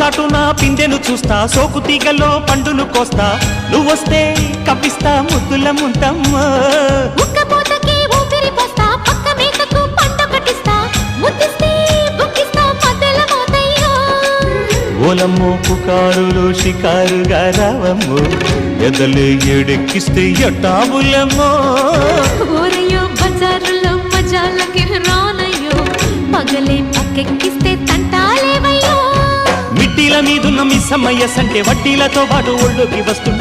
చాటున పిందెను చూస్తా, సోకు తీగల్లో పండును కోస్తా, నువ్వొస్తే కప్పిస్తా ముద్దుల ముంతమ్మ. ఉక్కపోతకి ఊపిరి పోస్తా, పక్క మేకకు పంట కట్టిస్తా, ముద్దిస్తే బుక్కిస్తా మధ్యల మోతయ్యో. ఓలమ్మో పుకారులు షికారుగా రావమ్మో, ఎదలే ఏడెక్కిస్తే ఎట్టాబులమ్మో. ఊరయ్యో బజారులో మజాలకి రానయ్యో, పగలే పక్కెక్కిస్తే తంటాలేవయ్యో. మిట్టిల మీదున్న మిస్సమ్మయ్య సంటే వడ్డీలతో పాటు ఒళ్ళోకి వస్తుంటే